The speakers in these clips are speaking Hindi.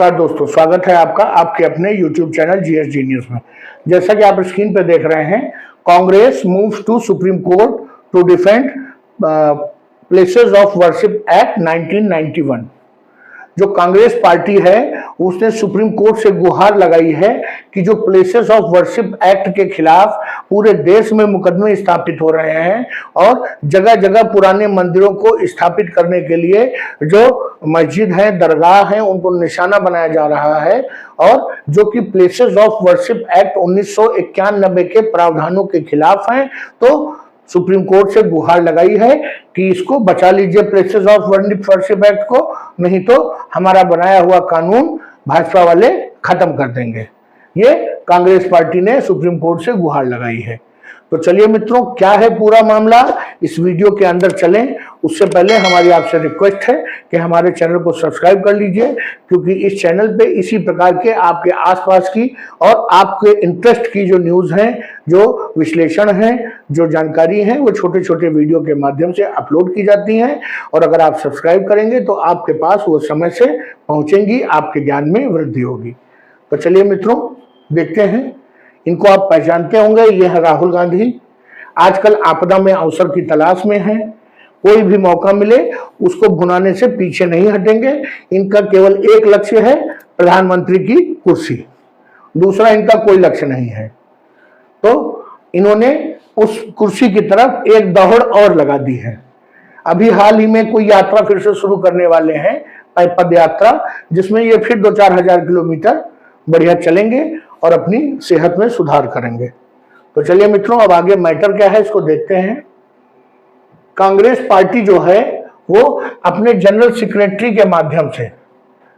नमस्कार दोस्तों, स्वागत है आपका आपके अपने YouTube चैनल GSG न्यूज में। जैसा कि आप स्क्रीन पर देख रहे हैं, Congress moves to Supreme Court to defend Places of Worship Act 1991। जो कांग्रेस पार्टी है उसने सुप्रीम कोर्ट से गुहार लगाई है कि जो प्लेसेस ऑफ वर्शिप एक्ट के खिलाफ पूरे देश में मुकदमे स्थापित हो रहे हैं और जगह जगह पुराने मंदिरों को स्थापित करने के लिए जो मस्जिद है, दरगाह है, उनको निशाना बनाया जा रहा है और जो कि प्लेसेस ऑफ वर्शिप एक्ट 1991 के प्रावधानों के खिलाफ हैं, तो सुप्रीम कोर्ट से गुहार लगाई है कि इसको बचा लीजिए प्लेसेस ऑफ वर्शिप एक्ट को, नहीं तो हमारा बनाया हुआ कानून भाजपा वाले खत्म कर देंगे। ये कांग्रेस पार्टी ने सुप्रीम कोर्ट से गुहार लगाई है। तो चलिए मित्रों, क्या है पूरा मामला, इस वीडियो के अंदर चलें। उससे पहले हमारी आपसे रिक्वेस्ट है कि हमारे चैनल को सब्सक्राइब कर लीजिए, क्योंकि इस चैनल पे इसी प्रकार के आपके आसपास की और आपके इंटरेस्ट की जो न्यूज़ हैं, जो विश्लेषण हैं, जो जानकारी है, वो छोटे छोटे वीडियो के माध्यम से अपलोड की जाती हैं। और अगर आप सब्सक्राइब करेंगे तो आपके पास वो समय से पहुंचेंगी, आपके ज्ञान में वृद्धि होगी। तो चलिए मित्रों, देखते हैं। इनको आप पहचानते होंगे, ये है राहुल गांधी। आजकल आपदा में अवसर की तलाश में हैं। कोई भी मौका मिले उसको भुनाने से पीछे नहीं हटेंगे। इनका केवल एक लक्ष्य है, प्रधानमंत्री की कुर्सी। दूसरा इनका कोई लक्ष्य नहीं है। तो इन्होंने उस कुर्सी की तरफ एक दौड़ और लगा दी है। अभी हाल ही में कोई यात्रा फिर से शुरू करने वाले हैं, पद यात्रा, जिसमें ये फिर 2-4 हजार किलोमीटर बढ़िया चलेंगे और अपनी सेहत में सुधार करेंगे। तो चलिए मित्रों, अब आगे मैटर क्या है इसको देखते हैं। कांग्रेस पार्टी जो है वो अपने जनरल सेक्रेटरी के माध्यम से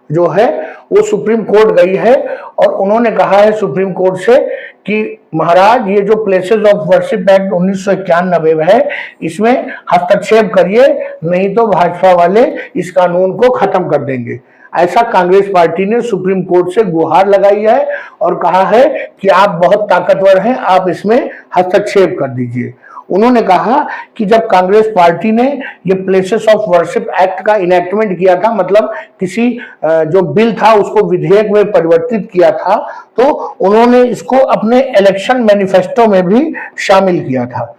जो है वो सुप्रीम कोर्ट गई है और उन्होंने कहा है सुप्रीम कोर्ट से कि महाराज, ये जो प्लेसेस ऑफ वर्शिप एक्ट 1991 है, इसमें हस्तक्षेप करिए, नहीं तो भाजपा वाले इस कानून को खत्म कर देंगे। ऐसा कांग्रेस पार्टी ने सुप्रीम कोर्ट से गुहार लगाई है और कहा है कि आप बहुत ताकतवर हैं, आप इसमें हस्तक्षेप कर दीजिए। उन्होंने कहा कि जब कांग्रेस पार्टी ने ये प्लेसेस ऑफ वर्शिप एक्ट का इनेक्टमेंट किया था, मतलब किसी जो बिल था उसको विधेयक में परिवर्तित किया था, तो उन्होंने इसको अपने इलेक्शन मैनिफेस्टो में भी शामिल किया था।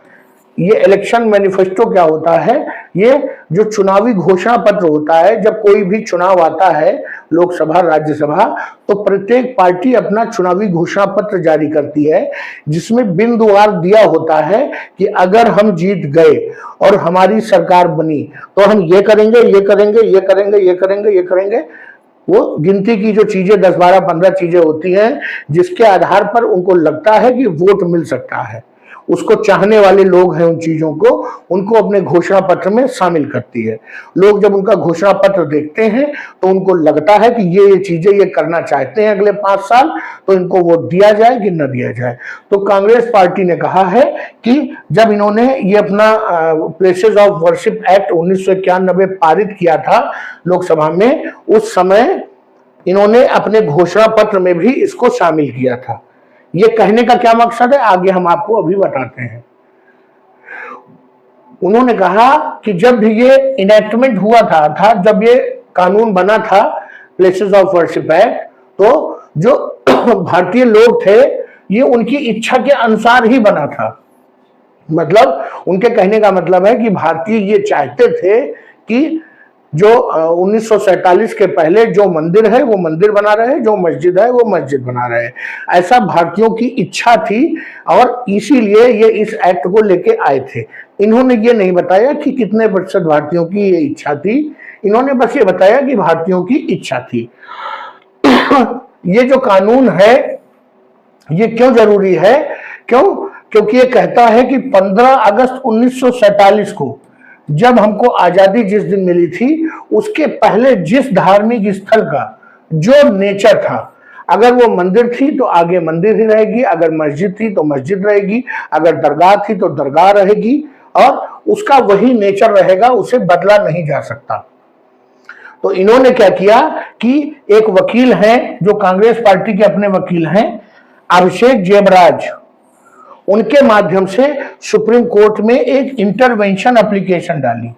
ये इलेक्शन मैनिफेस्टो क्या होता है? ये जो चुनावी घोषणा पत्र होता है, जब कोई भी चुनाव आता है, लोकसभा, राज्यसभा, तो प्रत्येक पार्टी अपना चुनावी घोषणा पत्र जारी करती है, जिसमें बिंदुवार दिया होता है कि अगर हम जीत गए और हमारी सरकार बनी तो हम ये करेंगे, ये करेंगे, ये करेंगे, ये करेंगे, ये करेंगे। वो गिनती की जो चीजें 10, 12, 15 चीजें होती हैं, जिसके आधार पर उनको लगता है कि वोट मिल सकता है। उसको चाहने वाले लोग हैं, उन चीजों को उनको अपने घोषणा पत्र में शामिल करती है। लोग जब उनका घोषणा पत्र देखते हैं तो उनको लगता है कि ये चीजें ये करना चाहते हैं अगले 5 साल, तो इनको वोट दिया जाए कि न दिया जाए। तो कांग्रेस पार्टी ने कहा है कि जब इन्होंने ये अपना प्लेसेस ऑफ वर्शिप एक्ट 1991 पारित किया था लोकसभा में, उस समय इन्होंने अपने घोषणा पत्र में भी इसको शामिल किया था। ये कहने का क्या मकसद है, आगे हम आपको अभी बताते हैं। उन्होंने कहा कि जब भी ये इनेक्टमेंट हुआ था, जब ये कानून बना था प्लेसेस ऑफ वर्शिप एक्ट, तो जो भारतीय लोग थे ये उनकी इच्छा के अनुसार ही बना था। मतलब उनके कहने का मतलब है कि भारतीय ये चाहते थे कि जो 1947 के पहले जो मंदिर है वो मंदिर बना रहे, जो मस्जिद है वो मस्जिद बना रहे। ऐसा भारतीयों की इच्छा थी और इसीलिए ये इस एक्ट को लेके आए थे। इन्होंने ये नहीं बताया कि कितने प्रतिशत भारतीयों की ये इच्छा थी, इन्होंने बस ये बताया कि भारतीयों की इच्छा थी। ये जो कानून है ये क्यों जरूरी है? क्योंकि ये कहता है कि 15 अगस्त 1947 को जब हमको आजादी जिस दिन मिली थी, उसके पहले जिस धार्मिक स्थल का जो नेचर था, अगर वो मंदिर थी तो आगे मंदिर ही रहेगी, अगर मस्जिद थी तो मस्जिद रहेगी, अगर दरगाह थी तो दरगाह रहेगी, और उसका वही नेचर रहेगा, उसे बदला नहीं जा सकता। तो इन्होंने क्या किया कि एक वकील हैं जो कांग्रेस पार्टी के अपने वकील हैं, अभिषेक जेबराज, उनके माध्यम से सुप्रीम कोर्ट में एक इंटरवेंशन एप्लीकेशन डाली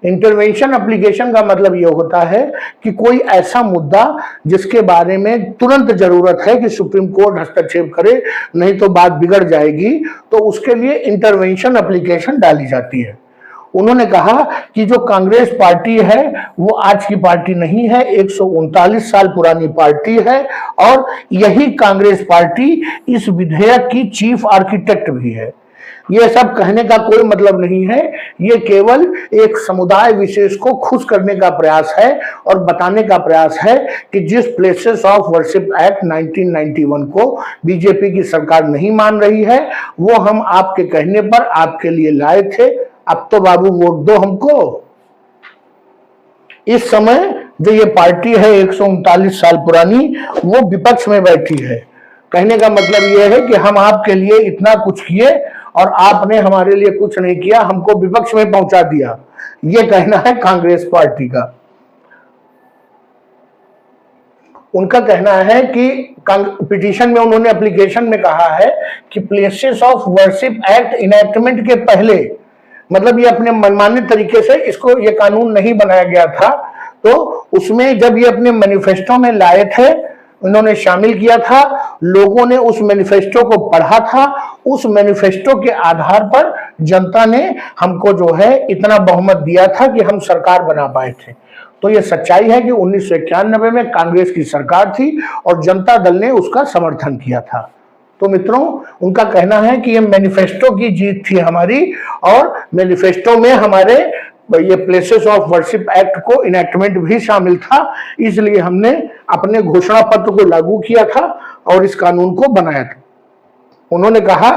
इंटरवेंशन एप्लीकेशन का मतलब यह होता है कि कोई ऐसा मुद्दा जिसके बारे में तुरंत जरूरत है कि सुप्रीम कोर्ट हस्तक्षेप करे, नहीं तो बात बिगड़ जाएगी, तो उसके लिए इंटरवेंशन एप्लीकेशन डाली जाती है। उन्होंने कहा कि जो कांग्रेस पार्टी है वो आज की पार्टी नहीं है, 139 साल पुरानी पार्टी है और यही कांग्रेस पार्टी इस विधेयक की चीफ आर्किटेक्ट भी है। ये सब कहने का कोई मतलब नहीं है, ये केवल एक समुदाय विशेष को खुश करने का प्रयास है और बताने का प्रयास है कि जिस प्लेसेस ऑफ वर्शिप एक्ट 1991 को बीजेपी की सरकार नहीं मान रही है, वो हम आपके कहने पर आपके लिए लाए थे। अब तो बाबू वोट दो हमको। इस समय जो ये पार्टी है 139 साल पुरानी, वो विपक्ष में बैठी है। कहने का मतलब ये है कि हम आपके लिए इतना कुछ किए और आपने हमारे लिए कुछ नहीं किया, हमको विपक्ष में पहुंचा दिया। ये कहना है कांग्रेस पार्टी का। उनका कहना है कि पिटीशन में उन्होंने एप्लीकेशन में कहा है कि places of Worship act enactment के पहले, मतलब ये अपने मनमाने तरीके से इसको ये कानून नहीं बनाया गया था, तो उसमें जब ये अपने मैनिफेस्टो में लाए थे, उन्होंने शामिल किया था, लोगों ने उस मैनिफेस्टो को पढ़ा था, उस मैनिफेस्टो के आधार पर जनता ने हमको जो है इतना बहुमत दिया था कि हम सरकार बना पाए थे। तो ये सच्चाई है कि 1991 में कांग्रेस की सरकार थी और जनता दल ने उसका समर्थन किया था। तो मित्रों, उनका कहना है कि ये मैनिफेस्टो की जीत थी हमारी और मैनिफेस्टो में हमारे ये प्लेसेस ऑफ वर्शिप एक्ट को इनैक्टमेंट भी शामिल था, इसलिए हमने अपने घोषणा पत्र को लागू किया था और इस कानून को बनाया था। उन्होंने कहा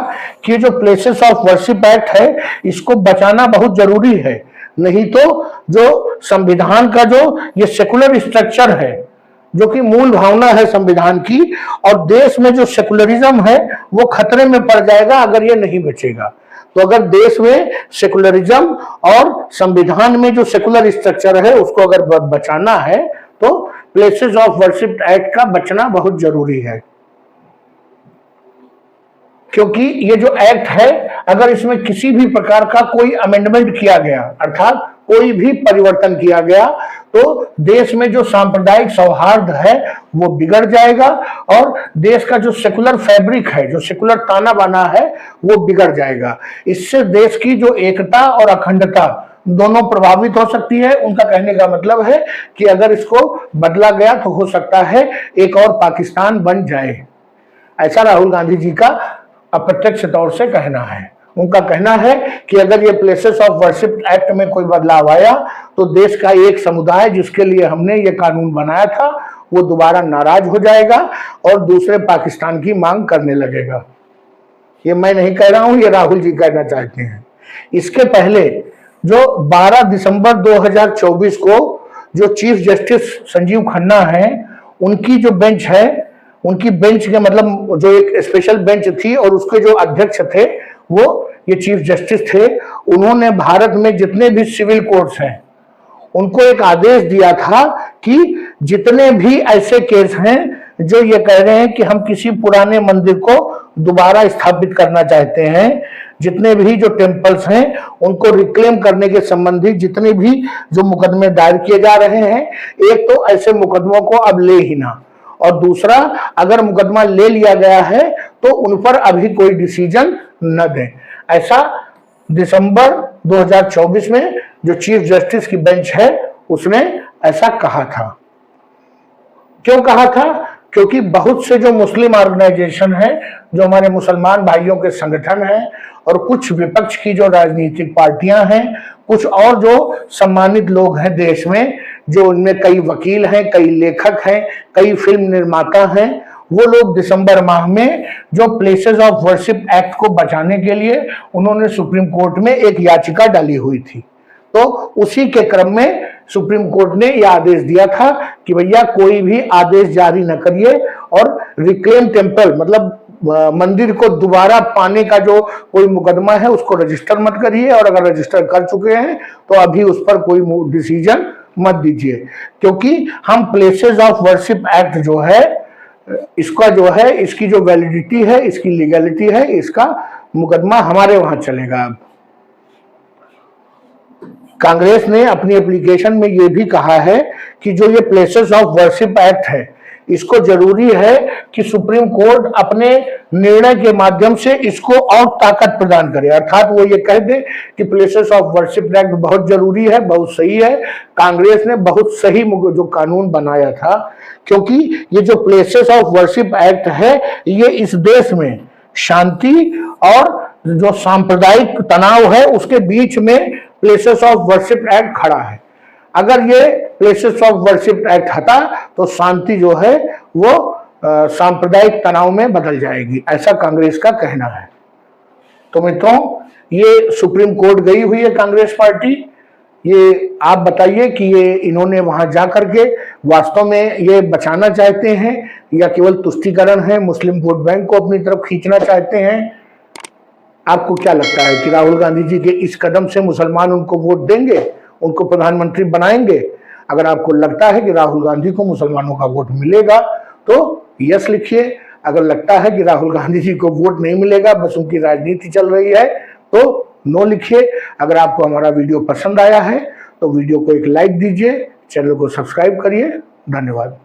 कि जो प्लेसेस ऑफ वर्शिप एक्ट है इसको बचाना बहुत जरूरी है, नहीं तो जो संविधान का जो ये सेकुलर स्ट्रक्चर है, जो कि मूल भावना है संविधान की, और देश में जो सेकुलरिज्म है वो खतरे में पड़ जाएगा अगर ये नहीं बचेगा। तो अगर देश में सेकुलरिज्म और संविधान में जो सेकुलर स्ट्रक्चर है उसको अगर बचाना है तो प्लेसेस ऑफ वर्शिप एक्ट का बचना बहुत जरूरी है। क्योंकि ये जो एक्ट है, अगर इसमें किसी भी प्रकार का कोई अमेंडमेंट किया गया, अर्थात कोई भी परिवर्तन किया गया, तो देश में जो सांप्रदायिक सौहार्द है वो बिगड़ जाएगा और देश का जो सेकुलर फैब्रिक है, जो सेकुलर ताना बाना है, वो बिगड़ जाएगा। इससे देश की जो एकता और अखंडता दोनों प्रभावित हो सकती है। उनका कहने का मतलब है कि अगर इसको बदला गया तो हो सकता है एक और पाकिस्तान बन जाए। ऐसा राहुल गांधी जी का अप्रत्यक्ष तौर से कहना है। उनका कहना है कि अगर ये प्लेसेस ऑफ वर्शिप एक्ट में कोई बदलाव आया तो देश का एक समुदाय जिसके लिए हमने ये कानून बनाया था वो दोबारा नाराज हो जाएगा और दूसरे पाकिस्तान की मांग करने लगेगा। ये मैं नहीं कह रहा हूं, ये राहुल जी कहना चाहते हैं। इसके पहले जो 12 दिसंबर 2024 को जो चीफ जस्टिस संजीव खन्ना है, उनकी जो बेंच है, उनकी बेंच के मतलब जो एक स्पेशल बेंच थी और उसके जो अध्यक्ष थे वो ये चीफ जस्टिस थे, उन्होंने भारत में जितने भी सिविल कोर्ट्स हैं उनको एक आदेश दिया था कि जितने भी ऐसे केस हैं जो ये कह रहे हैं कि हम किसी पुराने मंदिर को दोबारा स्थापित करना चाहते हैं, जितने भी जो टेम्पल्स हैं उनको रिक्लेम करने के संबंधी जितने भी जो मुकदमे दायर किए जा रहे हैं, एक तो ऐसे मुकदमों को अब ले ही ना, और दूसरा अगर मुकदमा ले लिया गया है तो उन पर अभी कोई डिसीजन न दें। ऐसा दिसंबर 2024 में जो चीफ जस्टिस की बेंच है उसने ऐसा कहा था। क्यों कहा था? क्योंकि बहुत से जो मुस्लिम ऑर्गेनाइजेशन है, जो हमारे मुसलमान भाइयों के संगठन हैं और कुछ विपक्ष की जो राजनीतिक पार्टियां हैं, कुछ और जो सम्मानित लोग हैं देश में, जो उनमें कई वकील हैं, कई लेखक हैं, कई फिल्म निर्माता हैं, वो लोग दिसंबर माह में जो प्लेसेस ऑफ वर्शिप एक्ट को बचाने के लिए उन्होंने सुप्रीम कोर्ट में एक याचिका डाली हुई थी। तो उसी के क्रम में सुप्रीम कोर्ट ने यह आदेश दिया था कि भैया कोई भी आदेश जारी न करिए और रिक्लेम टेम्पल मतलब मंदिर को दोबारा पाने का जो कोई मुकदमा है उसको रजिस्टर मत करिए, और अगर रजिस्टर कर चुके हैं तो अभी उस पर कोई डिसीजन मत दीजिए, क्योंकि हम प्लेसेस ऑफ वर्शिप एक्ट जो है इसका जो है इसकी जो वैलिडिटी है, इसकी लीगैलिटी है, इसका मुकदमा हमारे वहां चलेगा। कांग्रेस ने अपनी एप्लीकेशन में ये भी कहा है कि जो ये प्लेसेस ऑफ वर्शिप एक्ट है, इसको जरूरी है कि सुप्रीम कोर्ट अपने निर्णय के माध्यम से इसको और ताकत प्रदान करे, अर्थात वो ये कह दे कि प्लेसेस ऑफ वर्शिप एक्ट बहुत जरूरी है, बहुत सही है। कांग्रेस ने बहुत सही जो कानून बनाया था, क्योंकि ये जो प्लेसेस ऑफ वर्शिप एक्ट है ये इस देश में शांति और जो सांप्रदायिक तनाव है उसके बीच में प्लेसेस ऑफ वर्शिप एक्ट खड़ा है। अगर ये प्लेसेस ऑफ वर्शिप एक्ट हटा तो शांति जो है वो सांप्रदायिक तनाव में बदल जाएगी, ऐसा कांग्रेस का कहना है। तो मित्रों, ये सुप्रीम कोर्ट गई हुई है कांग्रेस पार्टी। ये आप बताइए कि ये इन्होंने वहां जाकर के वास्तव में ये बचाना चाहते हैं या केवल तुष्टीकरण है, मुस्लिम वोट बैंक को अपनी तरफ खींचना चाहते हैं? आपको क्या लगता है कि राहुल गांधी जी के इस कदम से मुसलमान उनको वोट देंगे, उनको प्रधानमंत्री बनाएंगे? अगर आपको लगता है कि राहुल गांधी को मुसलमानों का वोट मिलेगा तो यस लिखिए। अगर लगता है कि राहुल गांधी जी को वोट नहीं मिलेगा, बस उनकी राजनीति चल रही है, तो नो लिखिए। अगर आपको हमारा वीडियो पसंद आया है तो वीडियो को एक लाइक दीजिए, चैनल को सब्सक्राइब करिए। धन्यवाद।